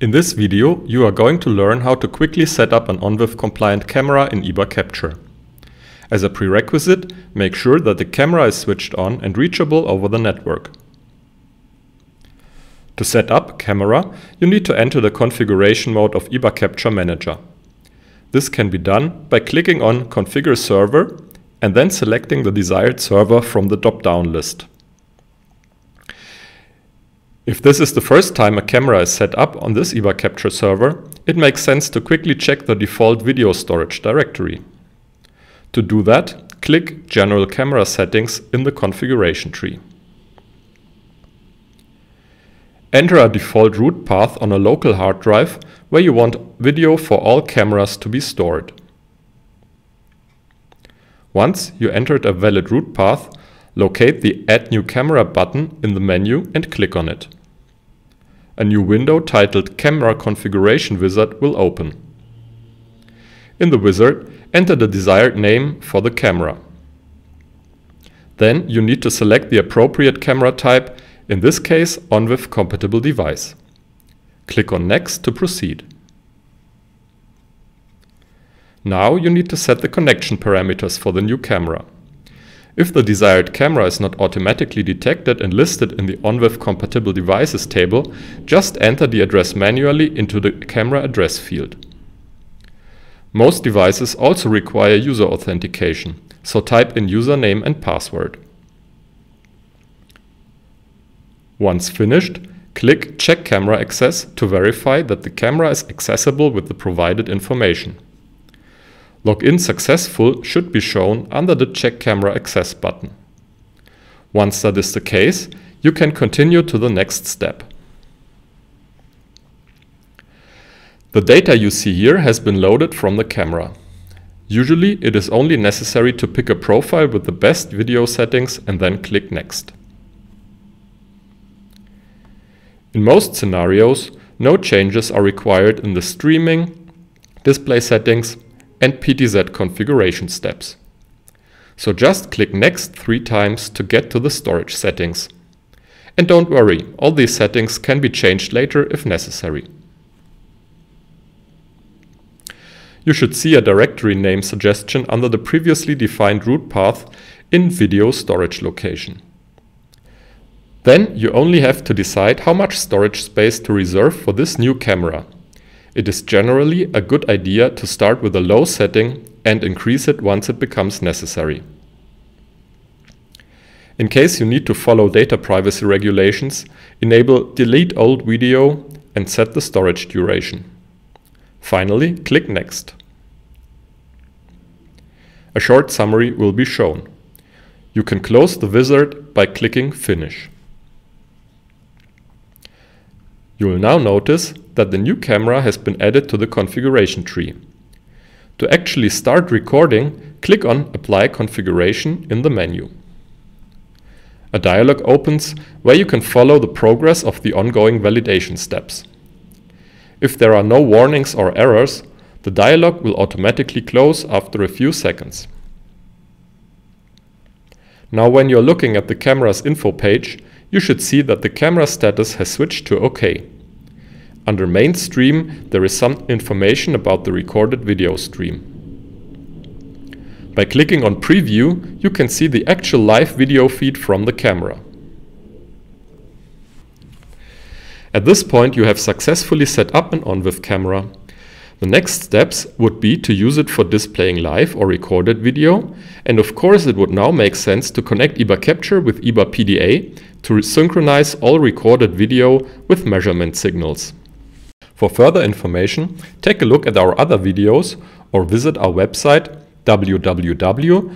In this video, you are going to learn how to quickly set up an ONVIF compliant camera in eBA Capture. As a prerequisite, make sure that the camera is switched on and reachable over the network. To set up camera, you need to enter the configuration mode of eBA Capture Manager. This can be done by clicking on Configure Server and then selecting the desired server from the drop-down list. If this is the first time a camera is set up on this eBA Capture server, it makes sense to quickly check the default video storage directory. To do that, click General Camera Settings in the configuration tree. Enter a default root path on a local hard drive where you want video for all cameras to be stored. Once you entered a valid root path, locate the Add New Camera button in the menu and click on it. A new window titled Camera Configuration Wizard will open. In the wizard, enter the desired name for the camera. Then you need to select the appropriate camera type, in this case ONVIF compatible device. Click on Next to proceed. Now you need to set the connection parameters for the new camera. If the desired camera is not automatically detected and listed in the ONVIF compatible devices table, just enter the address manually into the camera address field. Most devices also require user authentication, so type in username and password. Once finished, click Check Camera Access to verify that the camera is accessible with the provided information. Login successful should be shown under the Check Camera Access button. Once that is the case, you can continue to the next step. The data you see here has been loaded from the camera. Usually it is only necessary to pick a profile with the best video settings and then click Next. In most scenarios, no changes are required in the streaming, display settings, and PTZ configuration steps. So just click Next 3 times to get to the storage settings. And don't worry, all these settings can be changed later if necessary. You should see a directory name suggestion under the previously defined root path in Video Storage Location. Then you only have to decide how much storage space to reserve for this new camera. It is generally a good idea to start with a low setting and increase it once it becomes necessary. In case you need to follow data privacy regulations, enable Delete Old Video and set the storage duration. Finally, click Next. A short summary will be shown. You can close the wizard by clicking Finish. You will now notice that the new camera has been added to the configuration tree. To actually start recording, click on Apply Configuration in the menu. A dialog opens where you can follow the progress of the ongoing validation steps. If there are no warnings or errors, the dialog will automatically close after a few seconds. Now when you're looking at the camera's info page, you should see that the camera status has switched to OK. Under Main Stream, there is some information about the recorded video stream. By clicking on Preview, you can see the actual live video feed from the camera. At this point, you have successfully set up an ONVIF camera. The next steps would be to use it for displaying live or recorded video, and of course it would now make sense to connect eBA Capture with eBA PDA to synchronize all recorded video with measurement signals. For further information, take a look at our other videos or visit our website www.iba-ag.com.